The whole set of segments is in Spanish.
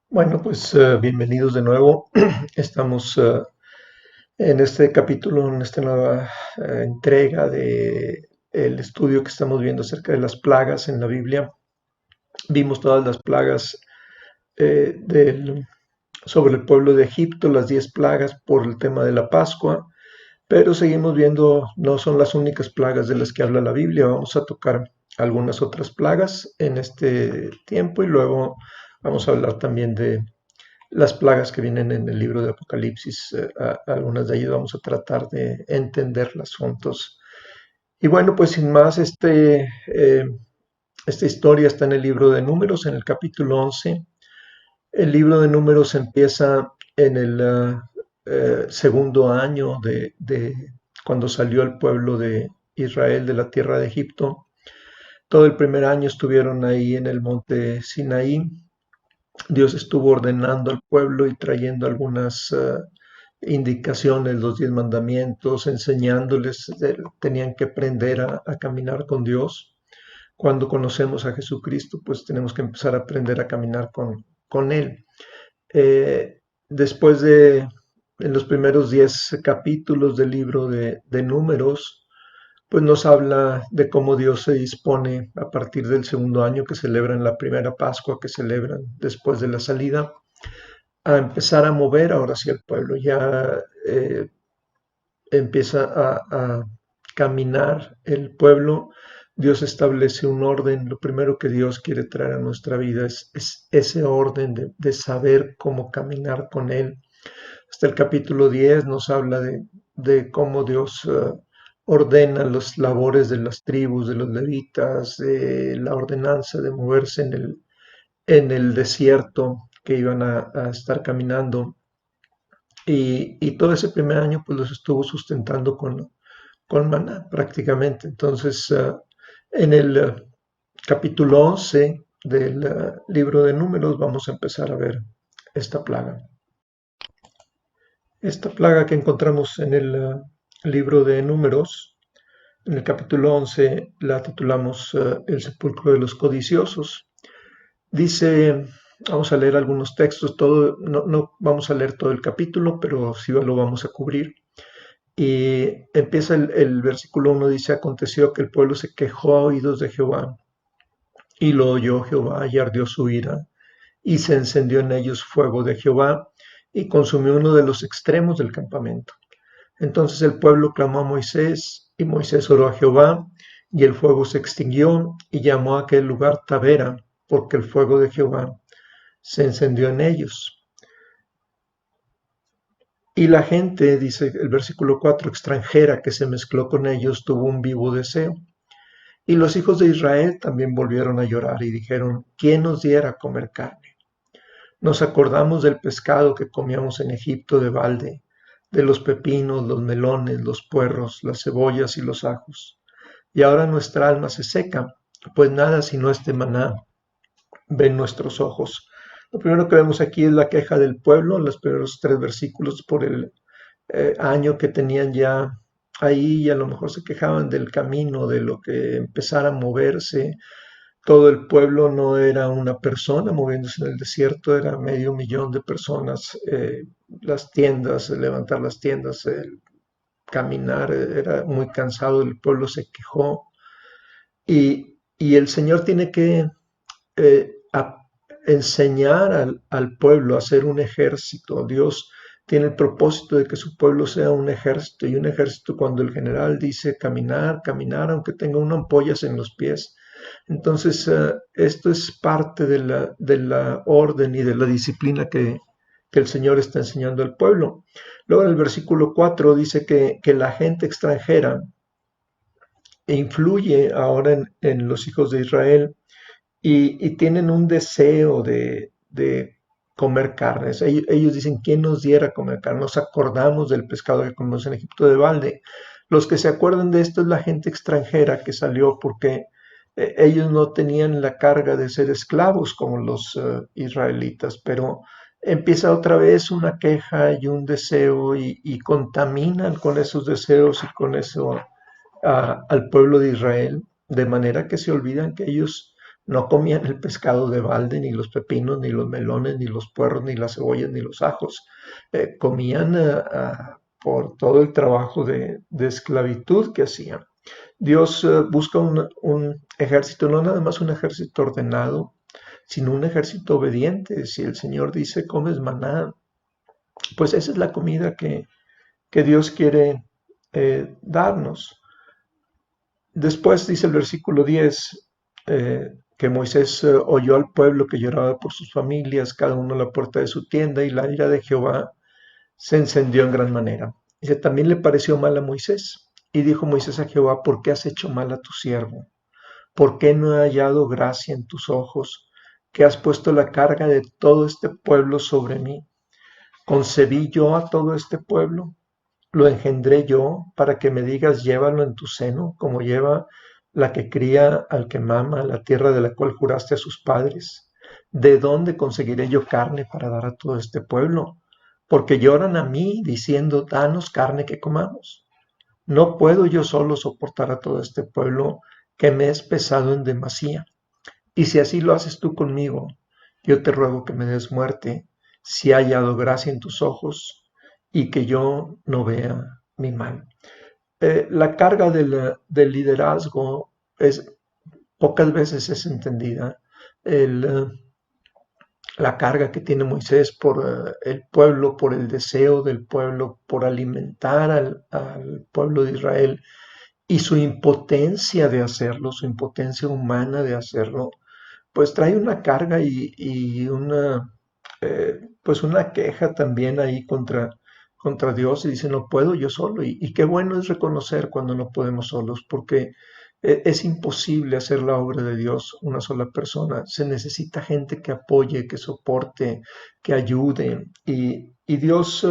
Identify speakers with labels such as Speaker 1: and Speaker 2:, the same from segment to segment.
Speaker 1: Bueno, pues bienvenidos de nuevo. Estamos en este capítulo, en esta nueva entrega de el estudio que estamos viendo acerca de las plagas en la Biblia. Vimos todas las plagas eh, del- sobre el pueblo de Egipto, las 10 plagas por el tema de la Pascua, pero seguimos viendo, no son las únicas plagas de las que habla la Biblia. Vamos a tocar algunas otras plagas en este tiempo y luego vamos a hablar también de las plagas que vienen en el libro de Apocalipsis. Algunas de ellas vamos a tratar de entenderlas juntos. Y bueno, pues sin más, esta historia está en el libro de Números, en el capítulo 11. El libro de Números empieza en el segundo año de cuando salió el pueblo de Israel de la tierra de Egipto. Todo el primer año estuvieron ahí en el monte Sinaí. Dios estuvo ordenando al pueblo y trayendo algunas indicaciones, los 10 mandamientos, enseñándoles, tenían que aprender a caminar con Dios. Cuando conocemos a Jesucristo, pues tenemos que empezar a aprender a caminar con Él. Después en los primeros 10 capítulos del libro de Números, pues nos habla de cómo Dios se dispone a partir del segundo año que celebran la primera Pascua, que celebran después de la salida, a empezar a mover ahora sí el pueblo. Ya empieza a caminar el pueblo. Dios establece un orden. Lo primero que Dios quiere traer a nuestra vida es ese orden de saber cómo caminar con Él. Hasta el capítulo 10 nos habla de cómo Dios ordena las labores de las tribus, de los levitas, de la ordenanza de moverse en el desierto que iban a estar caminando. Y todo ese primer año pues los estuvo sustentando con maná prácticamente. Entonces, en el capítulo 11 del libro de Números vamos a empezar a ver esta plaga. Esta plaga que encontramos en el libro de Números, en el capítulo 11, la titulamos El sepulcro de los codiciosos. Dice, vamos a leer algunos textos, no vamos a leer todo el capítulo, pero sí lo vamos a cubrir. Y empieza el versículo 1, dice, aconteció que el pueblo se quejó a oídos de Jehová, y lo oyó Jehová y ardió su ira, y se encendió en ellos fuego de Jehová, y consumió uno de los extremos del campamento. Entonces el pueblo clamó a Moisés, y Moisés oró a Jehová, y el fuego se extinguió, y llamó a aquel lugar Tabera, porque el fuego de Jehová se encendió en ellos. Y la gente, dice el versículo 4, extranjera que se mezcló con ellos, tuvo un vivo deseo. Y los hijos de Israel también volvieron a llorar y dijeron, ¿quién nos diera a comer carne? Nos acordamos del pescado que comíamos en Egipto de balde, de los pepinos, los melones, los puerros, las cebollas y los ajos. Y ahora nuestra alma se seca, pues nada sino este maná ven nuestros ojos. Lo primero que vemos aquí es la queja del pueblo, los primeros 3 versículos, por el año que tenían ya ahí, y a lo mejor se quejaban del camino, de lo que empezara a moverse. Todo el pueblo no era una persona moviéndose en el desierto, era medio millón de personas. Las tiendas, levantar las tiendas, caminar, era muy cansado, el pueblo se quejó. Y el Señor tiene que enseñar al pueblo a ser un ejército. Dios tiene el propósito de que su pueblo sea un ejército, y un ejército, cuando el general dice caminar, caminar, aunque tenga una ampollas en los pies. Entonces, esto es parte de la orden y de la disciplina que el Señor está enseñando al pueblo. Luego en el versículo 4 dice que la gente extranjera influye ahora en los hijos de Israel, y tienen un deseo de comer carnes. Ellos dicen, ¿quién nos diera a comer carne? Nos acordamos del pescado que comimos en Egipto de balde. Los que se acuerdan de esto es la gente extranjera que salió porque ellos no tenían la carga de ser esclavos como los israelitas, pero empieza otra vez una queja y un deseo, y contaminan con esos deseos y con eso al pueblo de Israel, de manera que se olvidan que ellos No comían el pescado de balde, ni los pepinos, ni los melones, ni los puerros, ni las cebollas, ni los ajos. Comían por todo el trabajo de esclavitud que hacían. Dios busca un ejército, no nada más un ejército ordenado, sino un ejército obediente. Si el Señor dice, comes maná, pues esa es la comida que Dios quiere darnos. Después dice el versículo 10, que Moisés oyó al pueblo que lloraba por sus familias, cada uno a la puerta de su tienda, y la ira de Jehová se encendió en gran manera. Dice, también le pareció mal a Moisés. Y dijo Moisés a Jehová, ¿por qué has hecho mal a tu siervo? ¿Por qué no he hallado gracia en tus ojos, que has puesto la carga de todo este pueblo sobre mí? ¿Concebí yo a todo este pueblo? ¿Lo engendré yo para que me digas, llévalo en tu seno, como lleva la que cría al que mama la tierra de la cual juraste a sus padres? ¿De dónde conseguiré yo carne para dar a todo este pueblo? Porque lloran a mí diciendo, danos carne que comamos. No puedo yo solo soportar a todo este pueblo que me es pesado en demasía. Y si así lo haces tú conmigo, yo te ruego que me des muerte, si he hallado gracia en tus ojos, y que yo no vea mi mal. La carga del liderazgo pocas veces es entendida. El, la carga que tiene Moisés por el pueblo, por el deseo del pueblo, por alimentar al pueblo de Israel, y su impotencia de hacerlo, su impotencia humana de hacerlo, pues trae una carga y pues una queja también ahí contra Dios, y dice, no puedo yo solo. Y qué bueno es reconocer cuando no podemos solos, porque es imposible hacer la obra de Dios una sola persona. Se necesita gente que apoye, que soporte, que ayude. Y Dios,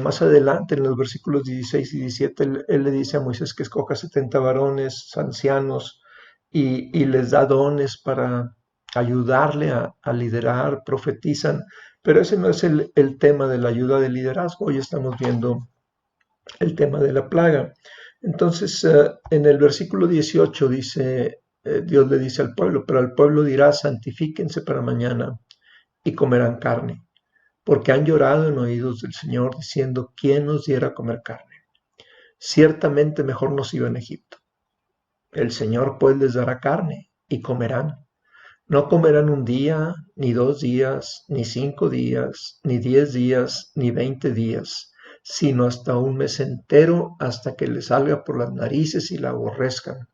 Speaker 1: más adelante en los versículos 16 y 17, él le dice a Moisés que escoja 70 varones, ancianos, y les da dones para ayudarle a liderar, profetizan, pero ese no es el tema de la ayuda de liderazgo. Hoy estamos viendo el tema de la plaga. Entonces, en el versículo 18 dice, Dios le dice al pueblo, pero al pueblo dirá, santifíquense para mañana y comerán carne, porque han llorado en oídos del Señor, diciendo, ¿quién nos diera a comer carne? Ciertamente mejor nos iba en Egipto. El Señor pues les dará carne y comerán. No comerán un día, ni 2 días, ni 5 días, ni 10 días, ni 20 días, sino hasta un mes entero, hasta que les salga por las narices y la aborrezcan,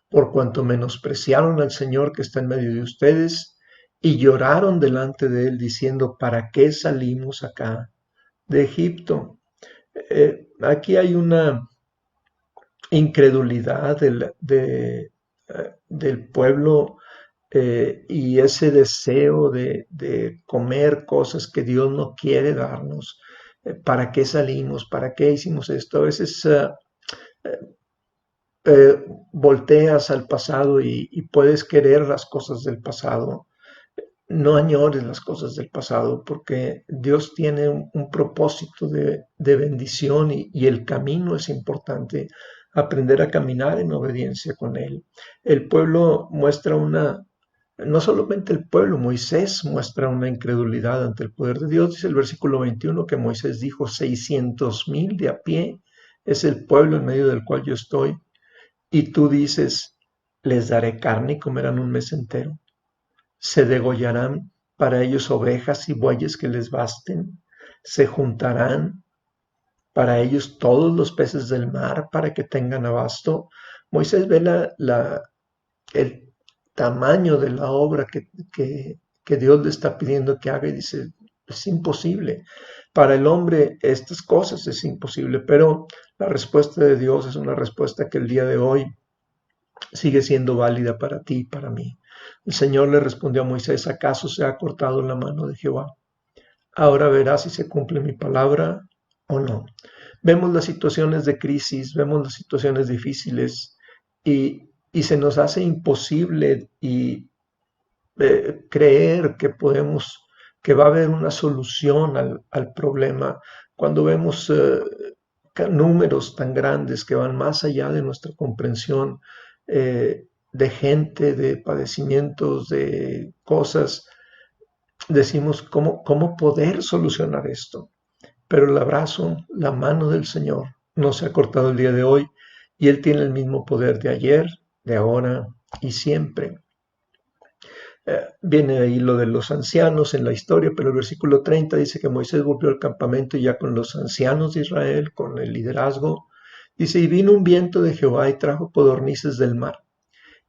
Speaker 1: por cuanto menospreciaron al Señor que está en medio de ustedes, y lloraron delante de él, diciendo, ¿para qué salimos acá de Egipto? Aquí hay una incredulidad del pueblo, y ese deseo de comer cosas que Dios no quiere darnos. ¿Para qué salimos? ¿Para qué hicimos esto? A veces volteas al pasado y puedes querer las cosas del pasado. No añores las cosas del pasado, porque Dios tiene un propósito de bendición, y el camino es importante. Aprender a caminar en obediencia con Él. El pueblo muestra no solamente el pueblo, Moisés muestra una incredulidad ante el poder de Dios. Dice el versículo 21 que Moisés dijo, 600,000 de a pie es el pueblo en medio del cual yo estoy. Y tú dices, les daré carne y comerán un mes entero. Se degollarán para ellos ovejas y bueyes que les basten. Se juntarán para ellos todos los peces del mar para que tengan abasto. Moisés ve el tamaño de la obra que Dios le está pidiendo que haga, y dice, es imposible. Para el hombre estas cosas es imposible, pero la respuesta de Dios es una respuesta que el día de hoy sigue siendo válida para ti y para mí. El Señor le respondió a Moisés, ¿acaso se ha cortado la mano de Jehová? Ahora verás si se cumple mi palabra o no. Vemos las situaciones de crisis, vemos las situaciones difíciles, y se nos hace imposible creer que va a haber una solución al problema, cuando vemos números tan grandes que van más allá de nuestra comprensión. de gente, de padecimientos, de cosas, decimos cómo poder solucionar esto. Pero el abrazo, la mano del Señor no se ha cortado el día de hoy y Él tiene el mismo poder de ayer, de ahora y siempre. Viene ahí lo de los ancianos en la historia, pero el versículo 30 dice que Moisés volvió al campamento ya con los ancianos de Israel, con el liderazgo. Dice, y vino un viento de Jehová y trajo codornices del mar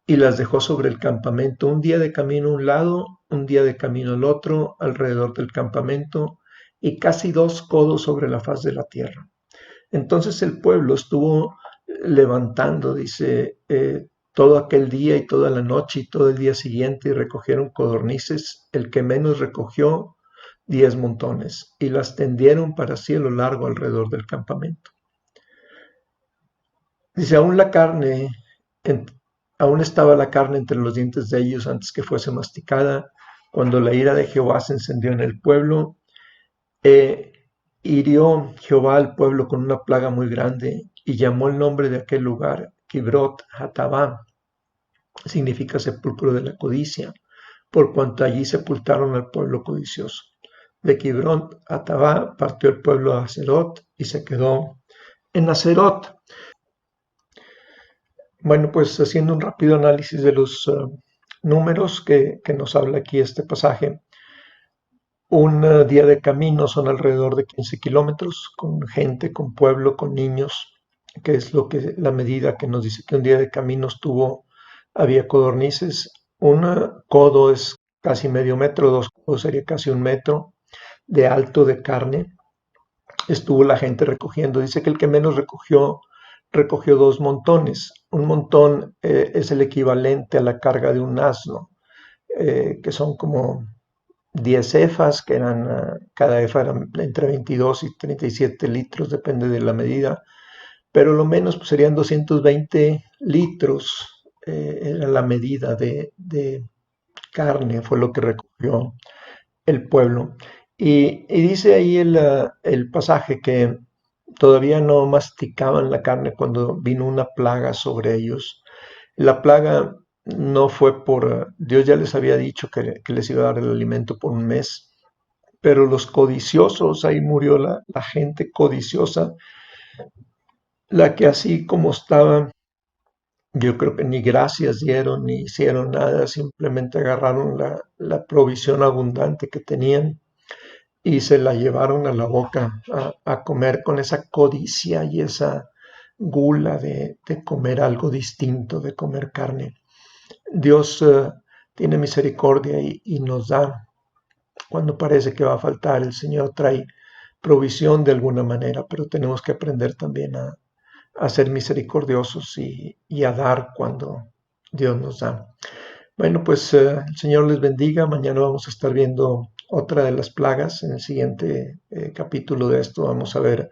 Speaker 1: y las dejó sobre el campamento, un día de camino a un lado, un día de camino al otro, alrededor del campamento, y casi 2 codos sobre la faz de la tierra. Entonces el pueblo estuvo levantando, dice, todo aquel día y toda la noche y todo el día siguiente, y recogieron codornices, el que menos recogió 10 montones, y las tendieron para sí a lo largo alrededor del campamento. Dice, en- aún estaba la carne entre los dientes de ellos antes que fuese masticada, cuando la ira de Jehová se encendió en el pueblo. Eh, Hirió Jehová al pueblo con una plaga muy grande y llamó el nombre de aquel lugar Kibrot Hatabá, significa sepulcro de la codicia, por cuanto allí sepultaron al pueblo codicioso. De Kibrot Hatabá partió el pueblo a Haserot y se quedó en Haserot. Bueno, pues haciendo un rápido análisis de los números que nos habla aquí este pasaje, un día de camino son alrededor de 15 kilómetros, con gente, con pueblo, con niños, que es la medida que nos dice que un día de camino había codornices. Un codo es casi medio metro, 2 codos sería casi 1 metro de alto de carne. Estuvo la gente recogiendo. Dice que el que menos recogió 2 montones. Un montón es el equivalente a la carga de un asno, que son como 10 efas, que cada efa era entre 22 y 37 litros, depende de la medida, pero lo menos pues, serían 220 litros, era la medida de carne, fue lo que recogió el pueblo. Y dice ahí el pasaje que todavía no masticaban la carne cuando vino una plaga sobre ellos. La plaga no fue Dios ya les había dicho que les iba a dar el alimento por 1 mes, pero los codiciosos, ahí murió la gente codiciosa, la que así como estaba, yo creo que ni gracias dieron, ni hicieron nada, simplemente agarraron la provisión abundante que tenían y se la llevaron a la boca a comer con esa codicia y esa gula de comer algo distinto, de comer carne. Dios tiene misericordia y nos da cuando parece que va a faltar. El Señor trae provisión de alguna manera, pero tenemos que aprender también a ser misericordiosos y a dar cuando Dios nos da. Bueno, pues el Señor les bendiga. Mañana vamos a estar viendo otra de las plagas. En el siguiente capítulo de esto vamos a ver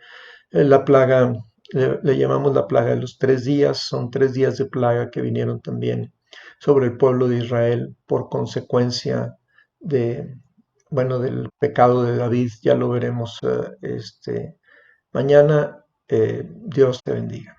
Speaker 1: la plaga, le llamamos la plaga de los 3 días. Son 3 días de plaga que vinieron también sobre el pueblo de Israel por consecuencia del pecado de David. Ya lo veremos mañana. Dios te bendiga.